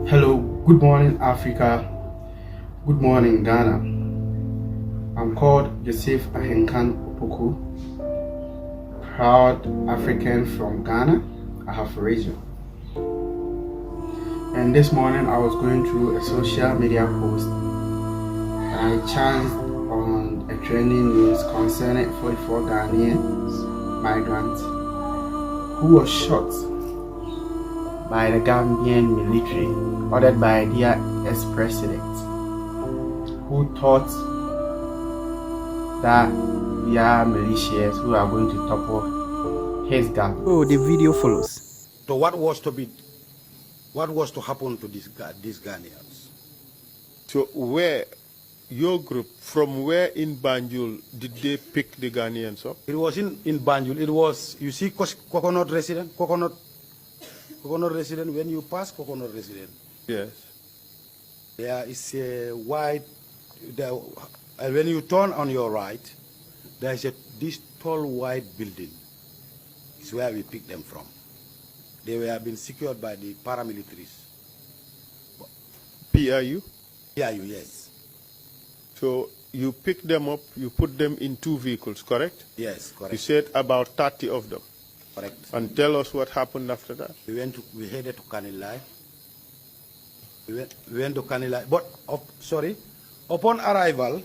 Hello, good morning Africa, good morning Ghana. I'm called Joseph Ahenkan Opoku, proud African from Ghana. I have origin. And this morning I was going through a social media post and I chanced on a trending news concerning 44 Ghanaians migrants who was shot by the Gambian military, ordered by their ex-president, who thought that their militias who are going to topple his government. Oh, the video follows. So what was to happen to these Ghanaians? So where, your group, from where in Banjul did they pick the Ghanaians up? It was in Banjul. It was, you see, coconut resident, coconut resident, when you pass coconut resident. Yes. There is a white, when you turn on your right, there is this tall white building. It's where we picked them from. They were being secured by the paramilitaries. PRU? PRU, yes. So you picked them up, you put them in 2 vehicles, correct? Yes, correct. You said about 30 of them. Correct. And tell us what happened after that. We headed to Kanilai. We went to Kanilai. But, upon arrival,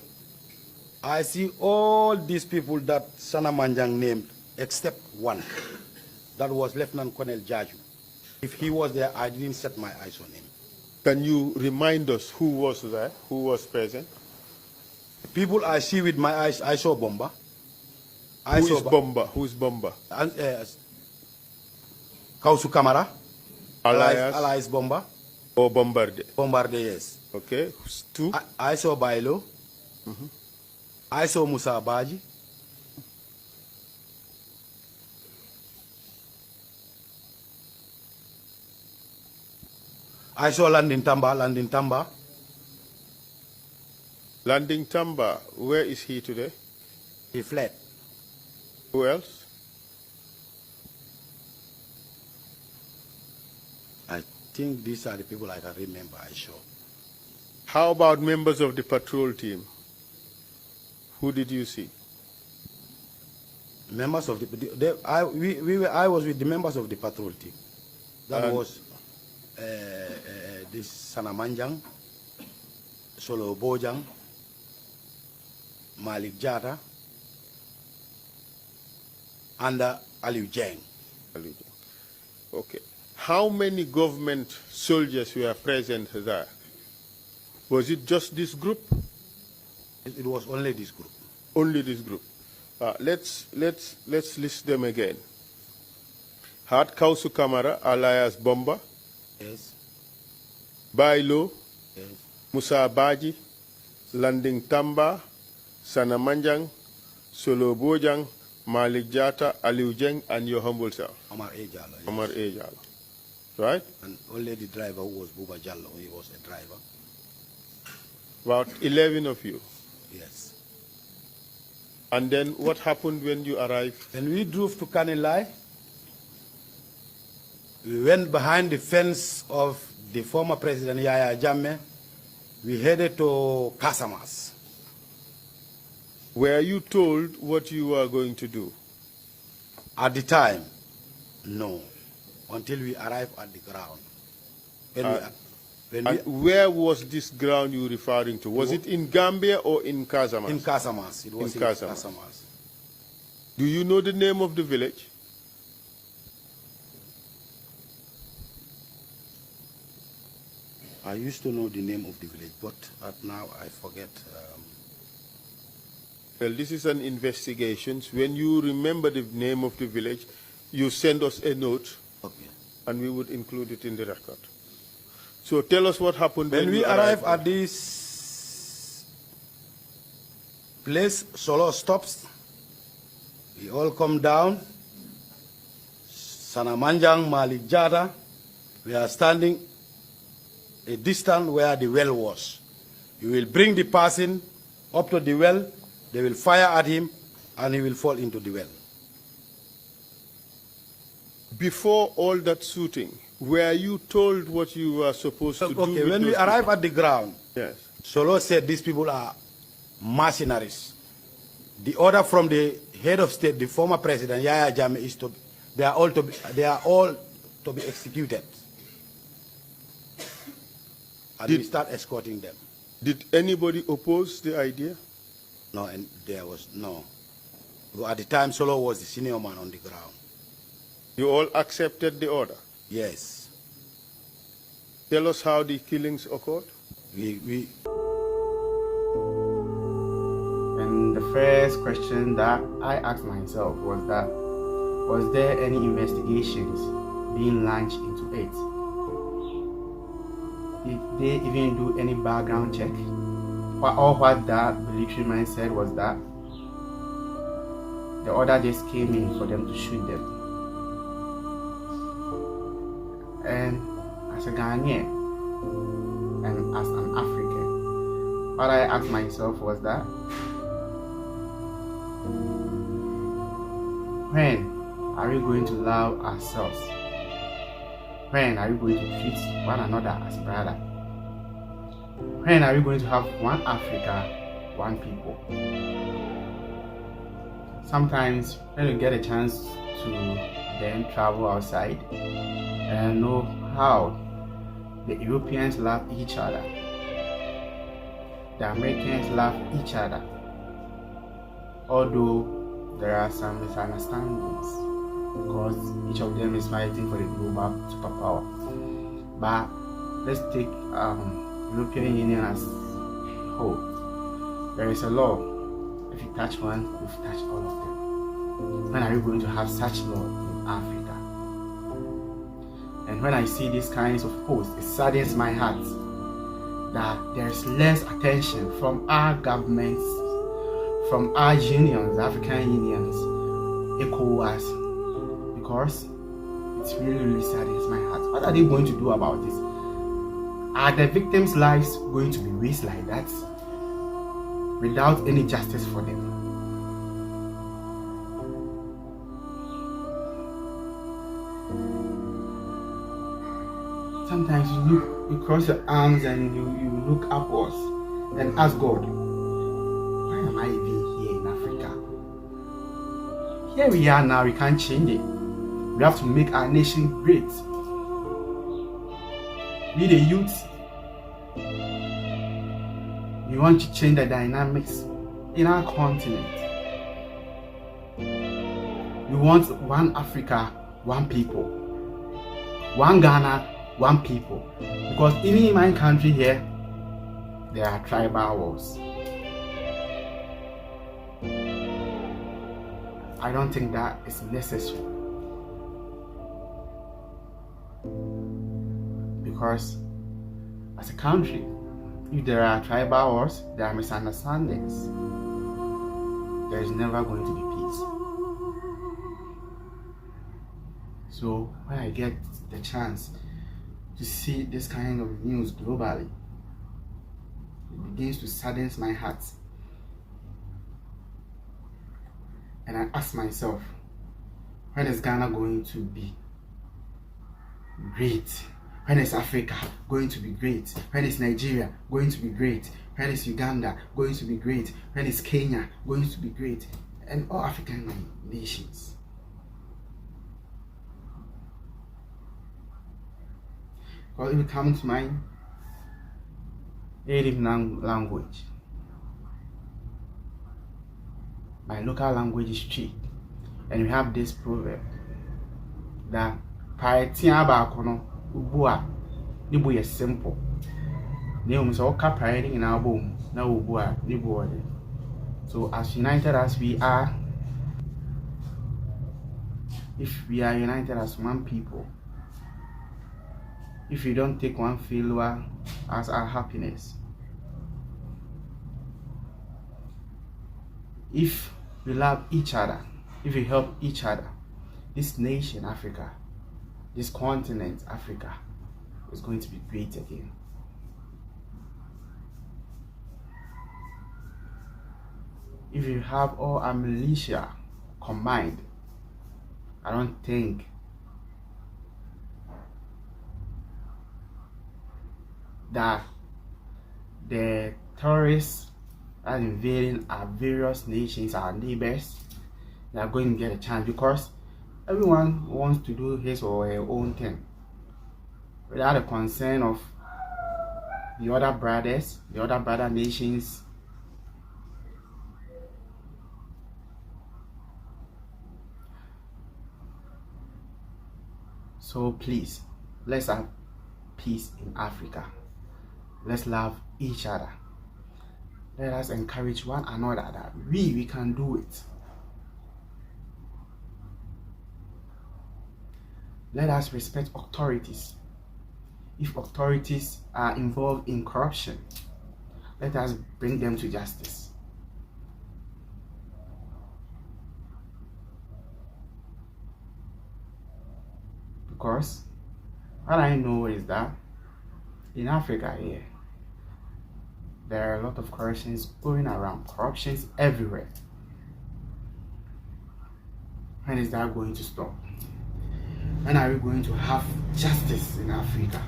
I see all these people that Sana Manjang named, except one. That was Lieutenant Colonel Jaju. If he was there, I didn't set my eyes on him. Can you remind us who was there, who was present? People I see with my eyes, I saw Bomba. Who is Bomba? Who is Bomba? Kausu Kamara. Alias Bomba. Or Bombarde? Bombarde, yes. Okay. Who's 2? I saw Bailo. I saw Musa Baji. I saw Landing Tamba. Landing Tamba, where is he today? He fled. Who else? I think these are the people I can remember, I saw. How about members of the patrol team? Who did you see? Members of I was with the members of the patrol team. That was this Sanamanjang, Solo Bojang, Malik Jata, and Aliu Jeng. Okay. How many government soldiers were present there? Was it just this group? It was only this group. Only this group. Let's list them again. Had Kausu Kamara, alias Bomba. Yes. Bailo. Yes. Musa Baji. Landing Tamba. Sanamanjang. Solo Bojang. Malik Jata, Aliu Jeng, and your humble self. Omar A. Jallo. Yes. Omar A. Jallo. Right? And only the driver who was Buba Jallo, he was a driver. About 11 of you. Yes. And then what happened when you arrived? When we drove to Kanilai, we went behind the fence of the former President Yaya Jammeh. We headed to Casamas. Were you told what you were going to do? At the time, no. Until we arrived at the ground. Where was this ground you were referring to? Was it in Gambia or in Casamas? In Casamas. It was in Casamas. Do you know the name of the village? I used to know the name of the village, but now I forget. Well, this is an investigation. When you remember the name of the village, you send us a note, okay, and we would include it in the record. So tell us what happened when we arrived at this place. Solo stops. We all come down. Sanamanjang, Malik Jata. We are standing a distance where the well was. You will bring the person up to the well. They will fire at him, and he will fall into the well. Before all that shooting, Were you told what you were supposed to do? Okay, with when we those arrived at the ground, Yes. Solo said these people are mercenaries. The order from the head of state, the former president Yahya Jammeh, is they are all to be executed. And we start escorting them. Did anybody oppose the idea? No, and there was no. At the time, Solo was the senior man on the ground. You all accepted the order? Yes. Tell us how the killings occurred. And the first question that I asked myself was that, was there any investigations being launched into it? Did they even do any background check? All what that military man said was that the order just came in for them to shoot them. And as a Ghanaian and as an African, what I asked myself was that, when are we going to love ourselves? When are we going to treat one another as brother? When are we going to have one Africa, one people? Sometimes when you get a chance to then travel outside and know how the Europeans love each other, the Americans love each other, although there are some misunderstandings because each of them is fighting for the global superpower. But let's take European Union as whole. There is a law. If you touch one, you've touched all of them. When are you going to have such law in Africa? And when I see these kinds of posts, it saddens my heart that there is less attention from our governments, from our unions, African unions, ECOWAS, because it really saddens my heart. What are they going to do about this? Are the victims' lives going to be wasted like that without any justice for them? Sometimes you cross your arms and you look upwards and ask God, why am I even here in Africa? Here we are now, we can't change it. We have to make our nation great. We the youth, we want to change the dynamics in our continent. We want one Africa, one people. One Ghana, one people. Because even in my country here, there are tribal wars. I don't think that is necessary. Because as a country, if there are tribal wars, there are misunderstandings, there is never going to be peace. So when I get the chance to see this kind of news globally, it begins to sadden my heart. And I ask myself, when is Ghana going to be great? When is Africa going to be great? When is Nigeria going to be great? When is Uganda going to be great? When is Kenya going to be great? And all African nations. Because if you come to my native language, my local language is Chi, and we have this proverb that piety abakono ubua nibu is simple. Names all capturing in our boom now ubua nibu. So as united as we are, if we are united as one people, if we don't take one failure as our happiness, if we love each other, if we help each other, this nation, Africa, this continent, Africa, is going to be great again. If you have all our militia combined, I don't think that the terrorists are invading our various nations, our neighbors, they are going to get a chance, because everyone wants to do his or her own thing without a concern of the other brothers, the other brother nations. So please, let's have peace in Africa. Let's love each other. Let us encourage one another that we can do it. Let us respect authorities. If authorities are involved in corruption, let us bring them to justice. Because what I know is that in Africa here, there are a lot of corruptions going around, corruptions everywhere. When is that going to stop? When are we going to have justice in Africa?